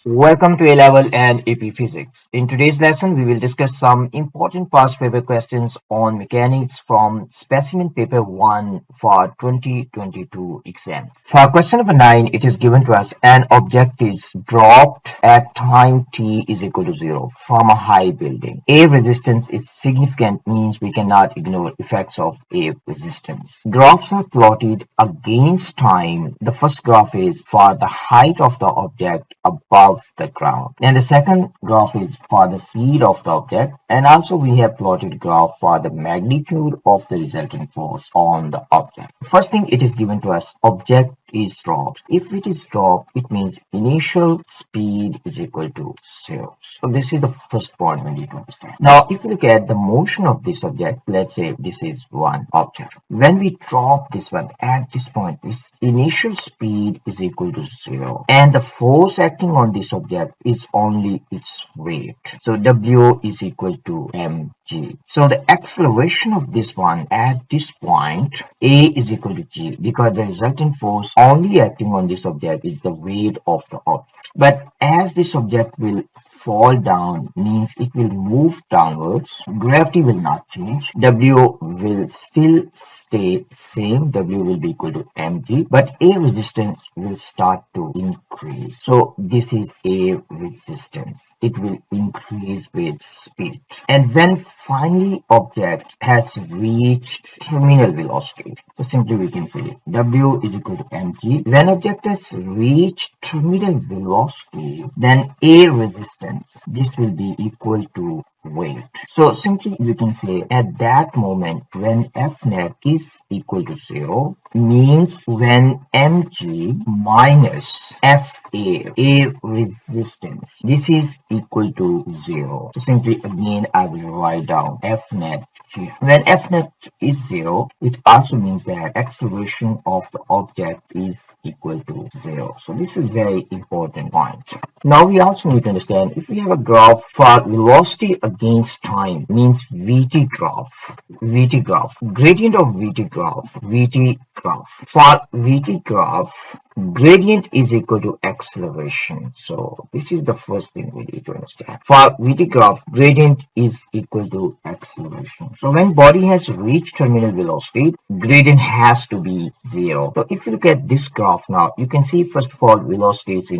Welcome to A-Level and AP Physics. In today's lesson, we will discuss some important past paper questions on mechanics from Specimen Paper 1 for 2022 exams. For question number 9, it is given to us an object is dropped at time t is equal to 0 from a high building. A resistance is significant means we cannot ignore effects of A resistance. Graphs are plotted against time. The first graph is for the height of the object above the ground, and the second graph is for the speed of the object, and also we have plotted graph for the magnitude of the resultant force on the object. First thing, it is given to us object is dropped. If it is dropped, it means initial speed is equal to 0. So this is the first point we need to understand. Now if you look at the motion of this object, let's say this is one object. When we drop this one at this point, its initial speed is equal to 0, and the force acting on this object is only its weight. So W is equal to mg. So the acceleration of this one at this point, A is equal to g, because the resultant force only acting on this object is the weight of the object. But as this object will fall down, means it will move downwards, gravity will not change, W will still stay same, W will be equal to mg, but A resistance will start to increase. So this is A resistance, it will increase with speed. And when finally object has reached terminal velocity, so simply we can say W is equal to mg. When object has reached terminal velocity, then A resistance, this will be equal to weight. So simply we can say at that moment when F net is equal to 0, means when mg minus A resistance, this is equal to 0. So simply again I will write down F net here. When F net is 0, it also means that acceleration of the object is equal to 0. So this is very important point. Now we also need to understand, if we have a graph for velocity against time, means VT graph, gradient of VT graph, for VT graph, gradient is equal to acceleration. So this is the first thing we need to understand. For VT graph, gradient is equal to acceleration. So when body has reached terminal velocity, gradient has to be 0. So if you look at this graph now, you can see first of all velocity is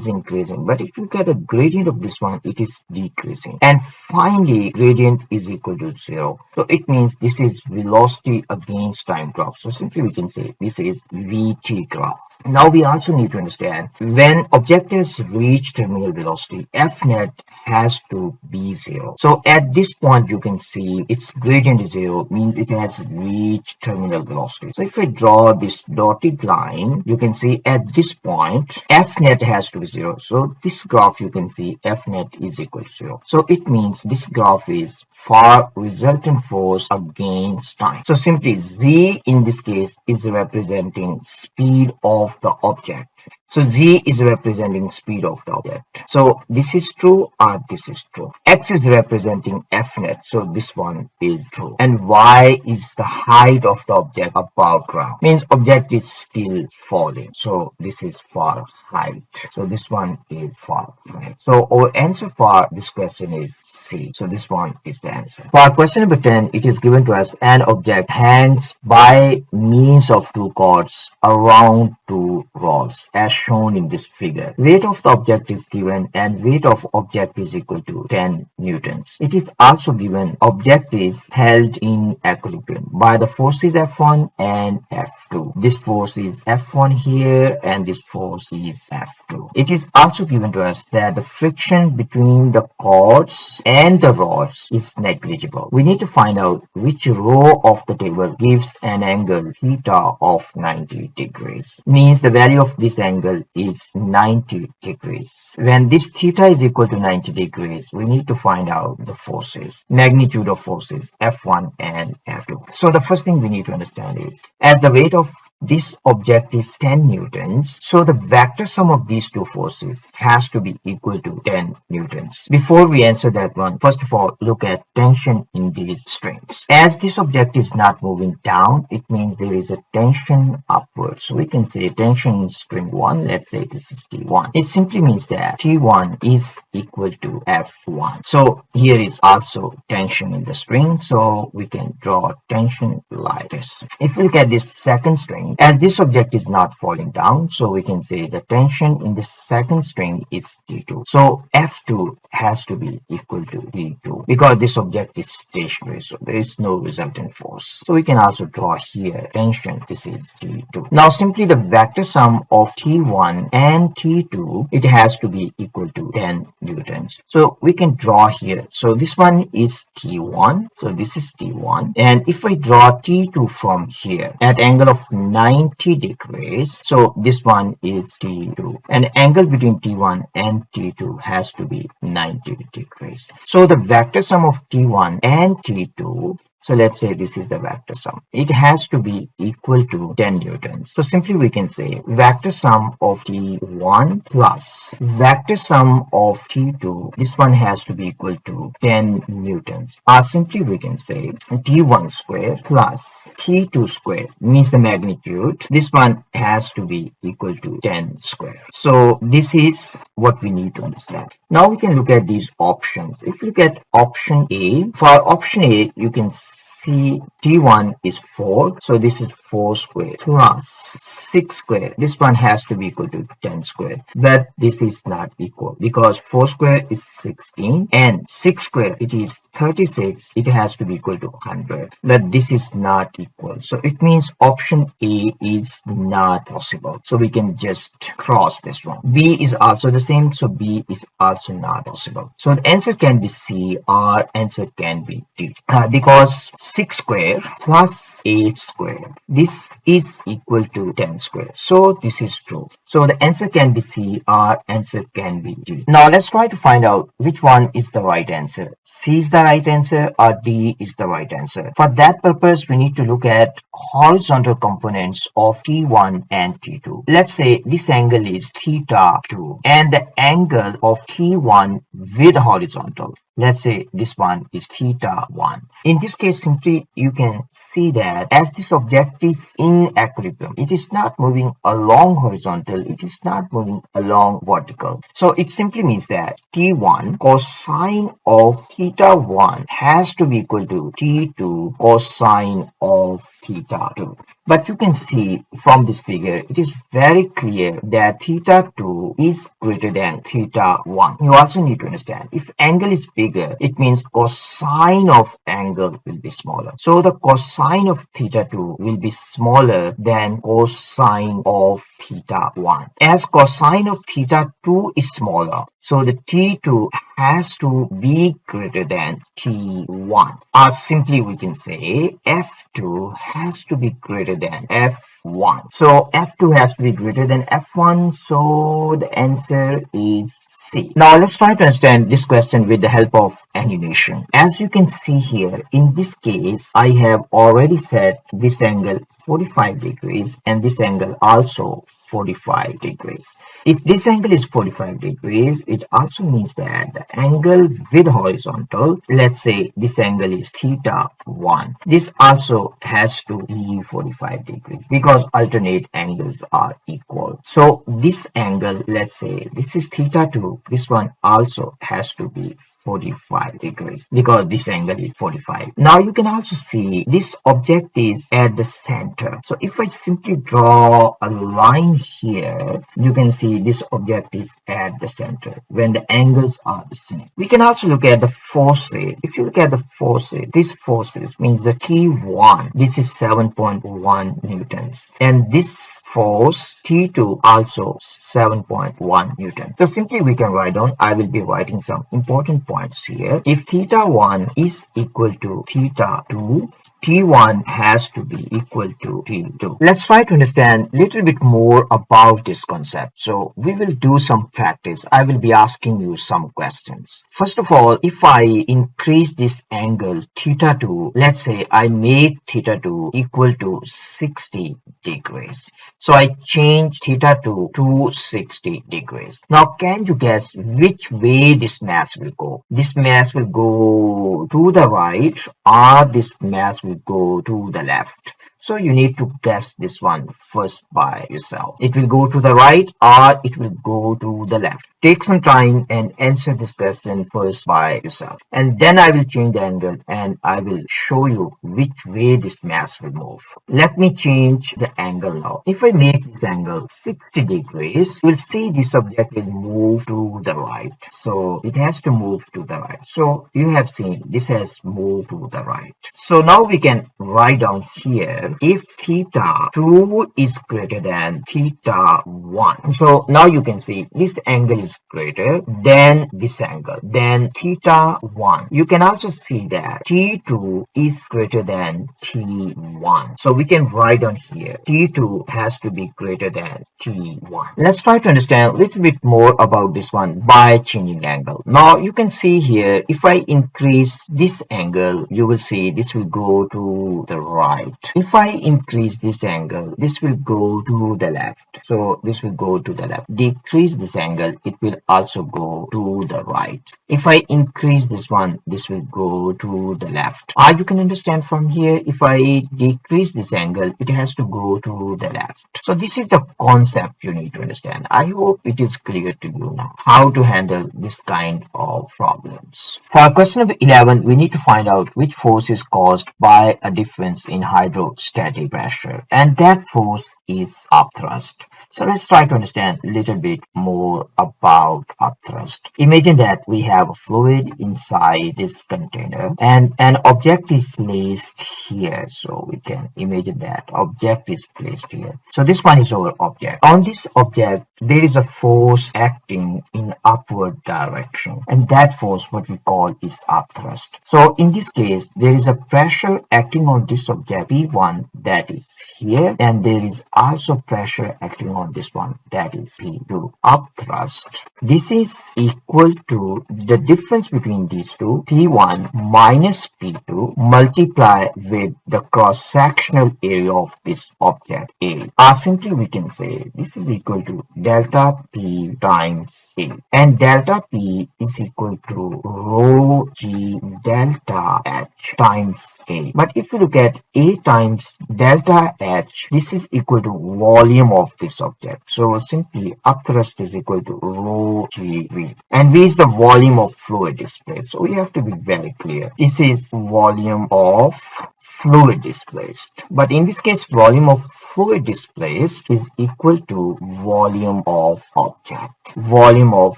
increasing. But if you look at the gradient of this one, it is decreasing. And finally, gradient is equal to 0. So it means this is velocity against time graph. So simply we can say this is VT graph. Now we also need to understand, when object has reached terminal velocity, F net has to be 0. So at this point you can see its gradient is 0, means it has reached terminal velocity. So if I draw this dotted line, you can see at this point F net has to be 0. So this graph you can see F net is equal to 0. So it means this graph is for resultant force against time. So simply Z in this case is representing speed of the object. So Z is representing speed of the object. So this is true or this is true. X is representing F net. So this one is true. And Y is the height of the object above ground. Means object is still falling. So this is for height. So this one is for height. So our answer for this question is C. So this one is the answer. For question number 10, it is given to us an object hangs by means of two cords around two rods, as shown in this figure. Weight of the object is given and weight of object is equal to 10 newtons. It is also given object is held in equilibrium by the forces F1 and F2. This force is F1 here and this force is F2. It is also given to us that the friction between the cords and the rods is negligible. We need to find out which row of the table gives an angle theta of 90 degrees. Means the value of this angle is 90 degrees. When this theta is equal to 90 degrees, we need to find out the forces, magnitude of forces F1 and F2. So the first thing we need to understand is, as the weight of this object is 10 newtons, so the vector sum of these two forces has to be equal to 10 newtons. Before we answer that one, first of all, look at tension in these strings. As this object is not moving down, it means there is a tension upwards. So we can say tension in string 1, let's say this is T1. It simply means that T1 is equal to F1. So here is also tension in the string, so we can draw tension like this. If we look at this second string, as this object is not falling down, so we can say the tension in the second string is T2. So F2 has to be equal to T2 because this object is stationary, so there is no resultant force. So we can also draw here tension, this is T2. Now simply the vector sum of T1 and T2, it has to be equal to 10 newtons. So we can draw here. So this one is T1, so this is T1, and if I draw T2 from here at angle of 90 degrees, so this one is T2, and angle between T1 and T2 has to be 90 degrees. So the vector sum of T1 and T2, so let's say this is the vector sum, it has to be equal to 10 newtons. So simply we can say vector sum of T1 plus vector sum of T2, this one has to be equal to 10 newtons. Or simply we can say T1 square plus T2 square means the magnitude, this one has to be equal to 10 square. So this is what we need to understand. Now we can look at these options. If you look at option A, for option A you can see T1 is 4, so this is 4 square plus 6 square, this one has to be equal to 10 square, but this is not equal because 4 square is 16 and 6 square it is 36, it has to be equal to 100, but this is not equal, so it means option A is not possible, so we can just cross this one. B is also the same, so B is also not possible, so the answer can be C or answer can be D, because 6 square plus 8 square, this is equal to 10 square, so this is true. So the answer can be C or answer can be D. Now let's try to find out which one is the right answer. C is the right answer or D is the right answer. For that purpose we need to look at horizontal components of T1 and T2. Let's say this angle is theta 2 and the angle of T1 with horizontal, let's say this one is theta 1. In this case, simply you can see that as this object is in equilibrium, it is not moving along horizontal, it is not moving along vertical. So it simply means that T1 cosine of theta 1 has to be equal to T2 cosine of theta 2. But you can see from this figure, it is very clear that theta 2 is greater than theta 1. You also need to understand, if angle is bigger, it means cosine of angle will be smaller. So the cosine of theta 2 will be smaller than cosine of theta 1. As cosine of theta 2 is smaller, so the T2 has to be greater than T1. Or simply we can say F2 has to be greater than F1. So F2 has to be greater than F1, so the answer is C. Now let's try to understand this question with the help of animation. As you can see here, in this case, I have already set this angle 45 degrees and this angle also 45 degrees. If this angle is 45 degrees, it also means that the angle with horizontal, let's say this angle is theta 1. This also has to be 45 degrees because alternate angles are equal. So this angle, let's say this is theta 2, this one also has to be 45 degrees because this angle is 45. Now you can also see this object is at the center. So if I simply draw a line here, you can see this object is at the center when the angles are the same. We can also look at the forces. If you look at the forces, these forces means the T1, this is 7.1 newtons, and this force T2 also 7.1 newtons. So simply we can write down, I will be writing some important points here. If theta 1 is equal to theta 2, T1 has to be equal to T2. Let's try to understand a little bit more about this concept. So we will do some practice. I will be asking you some questions. First of all, if I increase this angle theta 2, let's say I make theta 2 equal to 60 degrees. So I change theta 2 to 60 degrees. Now can you guess which way this mass will go? This mass will go to the right, or this mass will go to the left. So you need to guess this one first by yourself. It will go to the right or it will go to the left. Take some time and answer this question first by yourself. And then I will change the angle and I will show you which way this mass will move. Let me change the angle now. If I make this angle 60 degrees, you will see this object will move to the right. So it has to move to the right. So you have seen this has moved to the right. So now we can write down here if theta 2 is greater than theta 1. So now you can see this angle is greater than this angle, then theta 1. You can also see that T2 is greater than T1. So we can write down here T2 has to be greater than T1. Let's try to understand a little bit more about this one by changing angle. Now you can see here, if I increase this angle, you will see this will go to the right. If I increase this angle, this will go to the left. So this will go to the left. Decrease this angle, it will also go to the right. If I increase this one, this will go to the left. You can understand from here, if I decrease this angle, it has to go to the left. So this is the concept you need to understand. I hope it is clear to you now how to handle this kind of problems. For question number 11, we need to find out which force is caused by a difference in hydrostatic pressure, and that force is upthrust. So let's try to understand a little bit more about upthrust. Imagine that we have a fluid inside this container and an object is placed here. So we can imagine that object is placed here. So this one is our object. On this object, there is a force acting in upward direction, and that force, what we call, is upthrust. So in this case, there is a pressure acting on this object P1 that is here, and there is also pressure acting on this one that is P2. Upthrust, this is equal to the difference between these two, P1 minus P2 multiplied with the cross-sectional area of this object A. Simply we can say this is equal to delta P times A, and delta P is equal to rho G delta H times A. But if you look at A times delta H, this is equal to volume of this object. So simply upthrust is equal to rho G V, and V is the volume of fluid displaced. So we have to be very clear. This is volume of fluid displaced, but in this case volume of fluid displaced is equal to volume of object, volume of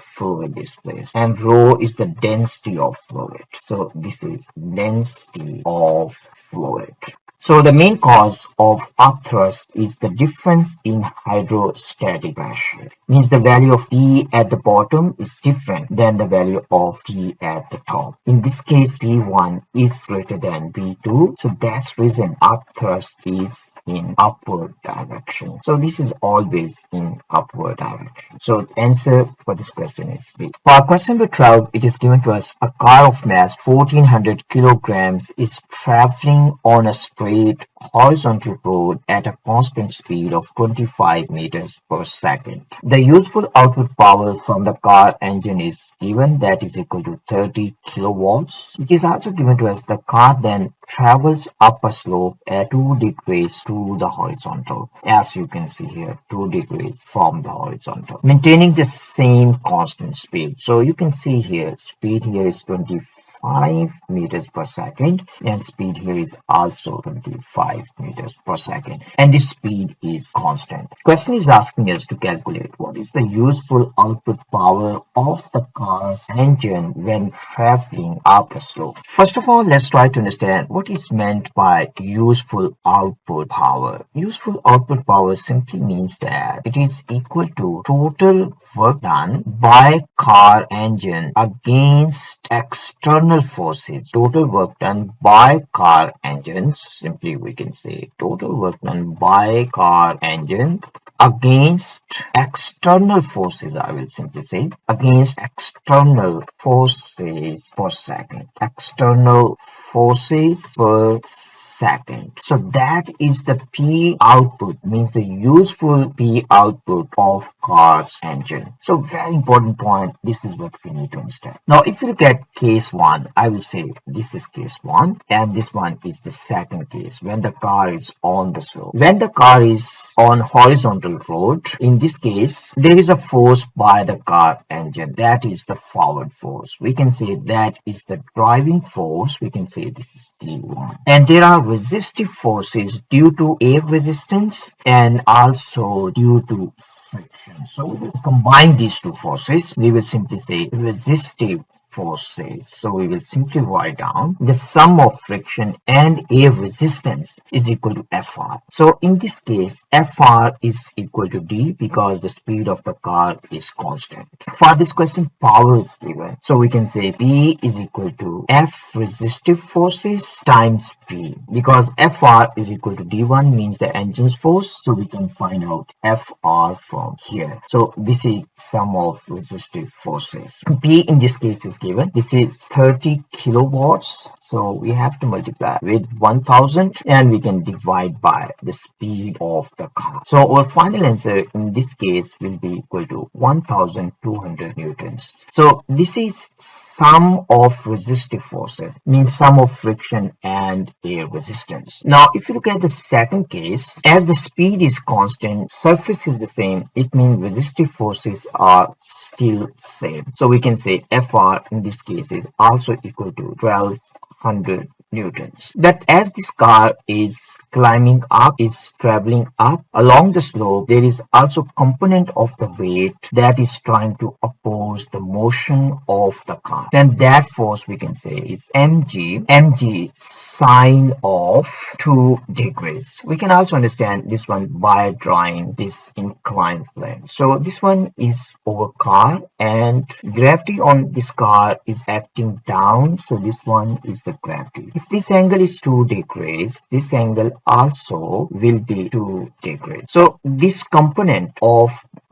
fluid displaced, and rho is the density of fluid. So this is density of fluid. So the main cause of upthrust is the difference in hydrostatic pressure. Means the value of P at the bottom is different than the value of P at the top. In this case, P1 is greater than P2. So that's reason upthrust is in upward direction. So this is always in upward direction. So the answer for this question is B. For question number 12, it is given to us a car of mass 1400 kilograms is traveling on a straight horizontal road at a constant speed of 25 meters per second. The useful output power from the car engine is given, that is equal to 30 kilowatts. It is also given to us the car then travels up a slope at 2 degrees to the horizontal, as you can see here, 2 degrees from the horizontal, maintaining the same constant speed. So you can see here, speed here is 25 meters per second, and speed here is also 25 meters per second, and this speed is constant. Question is asking us to calculate what is the useful output power of the car's engine when traveling up the slope. First of all, let's try to understand what is meant by useful output power. Useful output power simply means that it is equal to total work done by car engine against external external forces, total work done by car engines, simply we can say total work done by car engine against external forces, I will simply say against external forces per second. External forces per second. So that is the P output, means the useful P output of car's engine. So very important point. This is what we need to understand. Now, if you look at case 1, I will say this is case 1 and this one is the second case when the car is on the slope. When the car is on horizontal road, in this case, there is a force by the car engine. That is the forward force. We can say that is the driving force. We can say this is T1. And there are resistive forces due to air resistance and also due to friction. So we will combine these two forces. We will simply say resistive forces. So we will simply write down the sum of friction and air resistance is equal to Fr. So in this case, Fr is equal to D because the speed of the car is constant. For this question, power is given. So we can say P is equal to F resistive forces times V, because Fr is equal to D1 means the engine's force. So we can find out Fr from here. So this is sum of resistive forces. P in this case is given. This is 30 kilowatts. So we have to multiply with 1000 and we can divide by the speed of the car. So our final answer in this case will be equal to 1200 newtons. So this is sum of resistive forces, means sum of friction and air resistance. Now if you look at the second case, as the speed is constant, surface is the same, it means resistive forces are still same. So we can say Fr in this case is also equal to 1200 newtons. But as this car is climbing up, is traveling up along the slope, there is also component of the weight that is trying to oppose the motion of the car. Then that force we can say is mg sine of 2 degrees. We can also understand this one by drawing this inclined plane. So this one is over car and gravity on this car is acting down. So this one is the gravity. If this angle is 2 degrees, this angle also will be 2 degrees. So this component of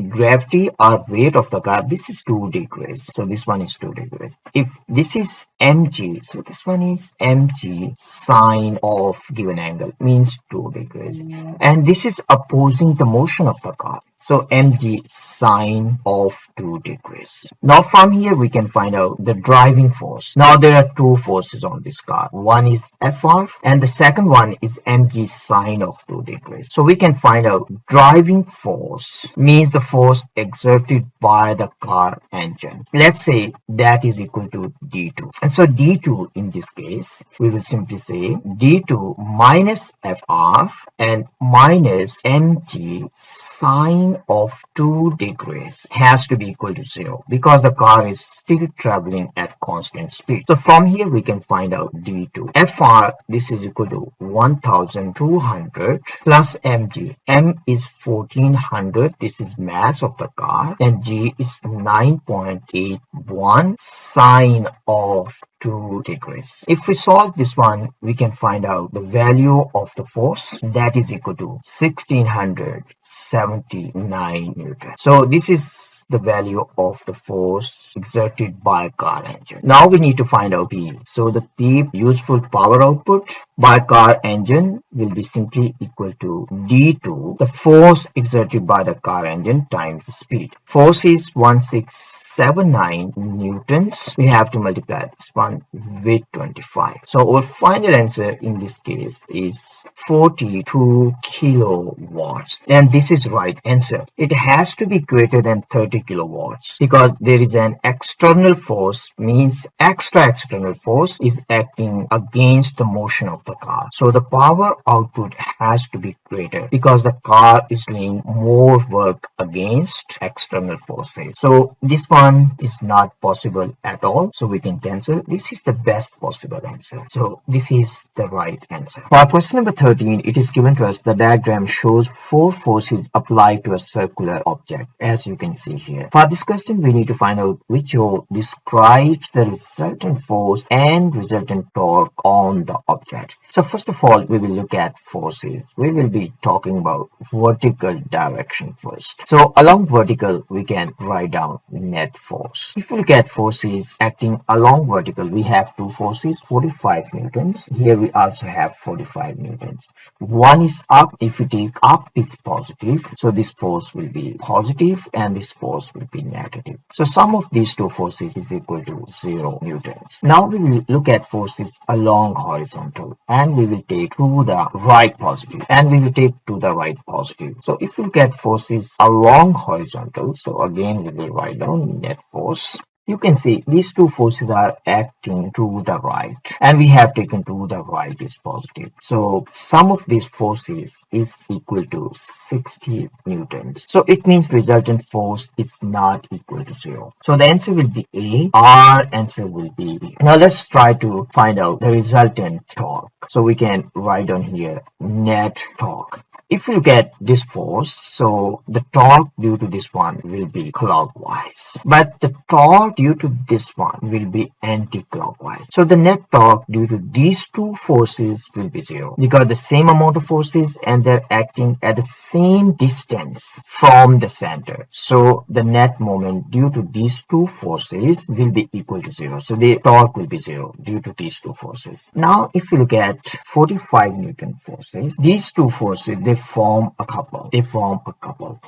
gravity or weight of the car, this is 2 degrees. So this one is 2 degrees. If this is mg, so this one is mg sine of given angle, means 2 degrees. And this is opposing the motion of the car. So mg sine of 2 degrees. Now from here we can find out the driving force. Now there are two forces on this car. One is Fr and the second one is mg sine of 2 degrees. So we can find out driving force means the force exerted by the car engine. Let's say that is equal to D2. And so D2 in this case, we will simply say D2 minus Fr and minus mg sine of 2 degrees has to be equal to 0 because the car is still traveling at constant speed. So from here we can find out D2. Fr, this is equal to 1200 plus mg. M is 1400. This is mass of the car and g is 9.81 sine of 2 degrees. If we solve this one, we can find out the value of the force that is equal to 1679 newton. So this is the value of the force exerted by car engine. Now we need to find out P. So the P useful power output by car engine will be simply equal to D2, the force exerted by the car engine times the speed. Force is 1679 newtons. We have to multiply this one with 25. So our final answer in this case is 42 kilowatts. And this is right answer. It has to be greater than 30 kilowatts because there is an external force, means external force is acting against the motion of the the car. So the power output has to be greater because the car is doing more work against external forces. So this one is not possible at all. So we can cancel. This is the best possible answer. So this is the right answer. For question number 13, it is given to us the diagram shows 4 forces applied to a circular object, as you can see here. For this question, we need to find out which O describes the resultant force and resultant torque on the object. So first of all, we will look at forces. We will be talking about vertical direction first. So along vertical, we can write down net force. If we look at forces acting along vertical, we have two forces, 45 newtons. Here we also have 45 newtons. One is up. If we take up is positive, so this force will be positive and this force will be negative. So sum of these two forces is equal to 0 newtons. Now we will look at forces along horizontal, and we will take to the right positive, and we will take to the right positive. So if we look at forces along horizontal, so again we will write down net force. You can see these two forces are acting to the right, and we have taken to the right is positive. So sum of these forces is equal to 60 newtons. So it means resultant force is not equal to 0. So the answer will be A. Our answer will be B. Now let's try to find out the resultant torque. So we can write down here net torque. If you look at this force, so the torque due to this one will be clockwise, but the torque due to this one will be anti-clockwise. So the net torque due to these two forces will be 0 because the same amount of forces and they're acting at the same distance from the center. So the net moment due to these two forces will be equal to 0. So the torque will be 0 due to these two forces. Now if you look at 45 Newton forces, these two forces, they form a couple.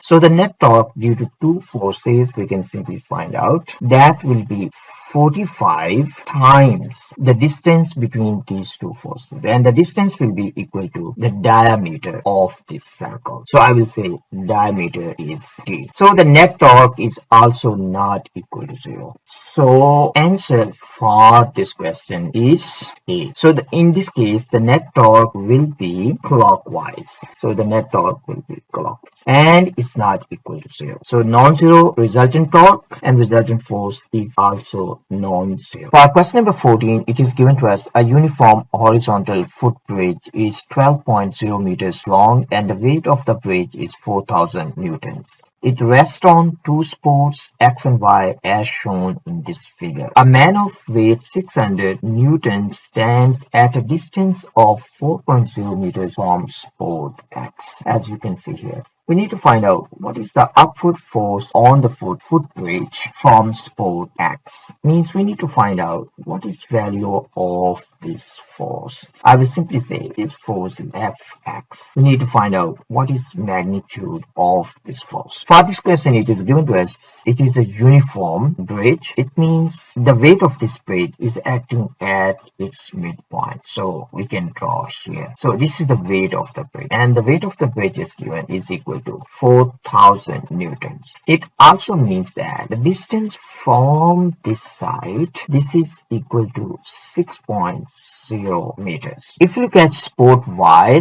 So the net torque due to two forces, we can simply find out that will be 45 times the distance between these two forces, and the distance will be equal to the diameter of this circle. So I will say diameter is d. So the net torque is also not equal to 0. So answer for this question is A. So in this case, the net torque will be clockwise. So the net torque will be clockwise, and it's not equal to 0. So non-zero resultant torque and resultant force is also non-zero. For question number 14, it is given to us a uniform horizontal footbridge is 12.0 meters long and the weight of the bridge is 4,000 newtons. It rests on two supports X and Y as shown in this figure. A man of weight 600 newtons stands at a distance of 4.0 meters from support X, as you can see here. We need to find out what is the upward force on the footbridge from support X. Means we need to find out what is value of this force. I will simply say this force is Fx. We need to find out what is magnitude of this force. For this question, it is given to us, it is a uniform bridge. It means the weight of this bridge is acting at its midpoint. So we can draw here. So this is the weight of the bridge, and the weight of the bridge is given is equal to 4,000 newtons. It also means that the distance from this side, this is equal to 6.0 meters. If you look at support Y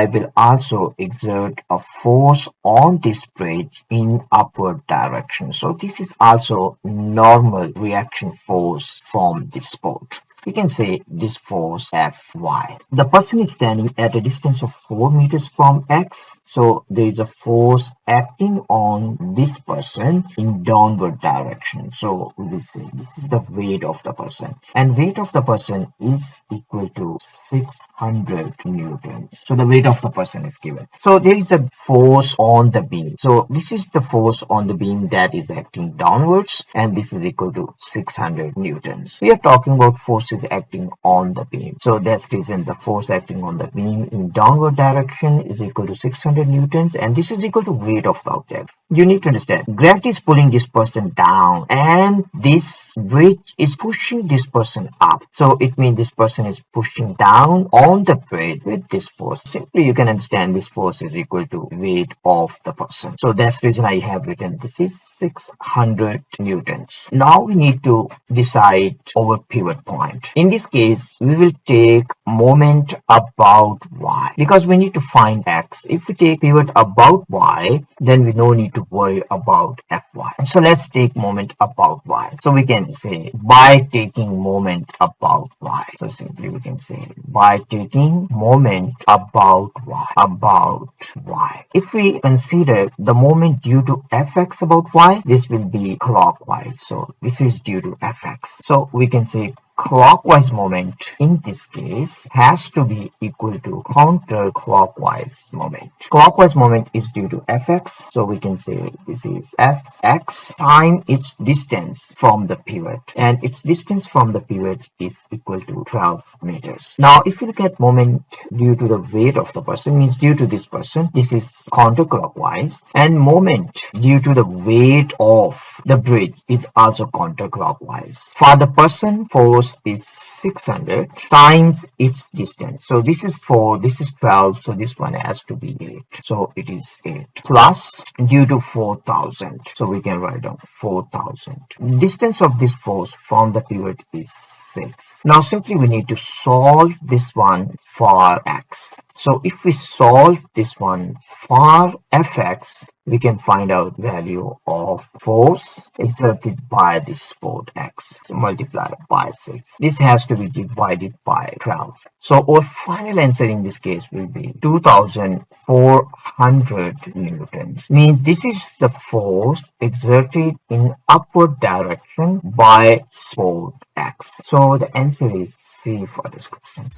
will also exert a force on this bridge in upward direction. So this is also normal reaction force from this support. We can say this force Fy. The person is standing at a distance of 4 meters from X. So there is a force acting on this person in downward direction. So we will say this is the weight of the person. And weight of the person is equal to 600 newtons. So the weight of the person is given. So there is a force on the beam. So this is the force on the beam that is acting downwards, and this is equal to 600 newtons. We are talking about forces acting on the beam. So that's the reason the force acting on the beam in downward direction is equal to 600 newtons, and this is equal to weight of the object. You need to understand, gravity is pulling this person down, and this bridge is pushing this person up. So it means this person is pushing down on the bridge with this force. Simply you can understand this force is equal to weight of the person. So that's the reason I have written this is 600 newtons. Now we need to decide our pivot point. In this case, we will take moment about y because we need to find x. If we take pivot about y, then we no need to worry about fy. So let's take moment about y. So we can say by taking moment about y. So simply we can say by taking moment about y. If we consider the moment due to fx about y, this will be clockwise. So this is due to fx. So we can say clockwise moment in this case has to be equal to counterclockwise moment. Clockwise moment is due to fx, so we can say this is fx time its distance from the pivot, and its distance from the pivot is equal to 12 meters. Now if you look at moment due to the weight of the person, means due to this person, this is counterclockwise, and moment due to the weight of the bridge is also counterclockwise. For the person, force is 600 times its distance. So this is 4, this is 12, so this one has to be 8. So it is 8 plus due to 4,000. So we can write down 4,000. Distance of this force from the pivot is 6. Now simply we need to solve this one for x. So if we solve this one for fx, we can find out value of force exerted by this support x. So multiply by 6. This has to be divided by 12. So our final answer in this case will be 2,400 newtons. Means this is the force exerted in upward direction by support x. So the answer is C for this question.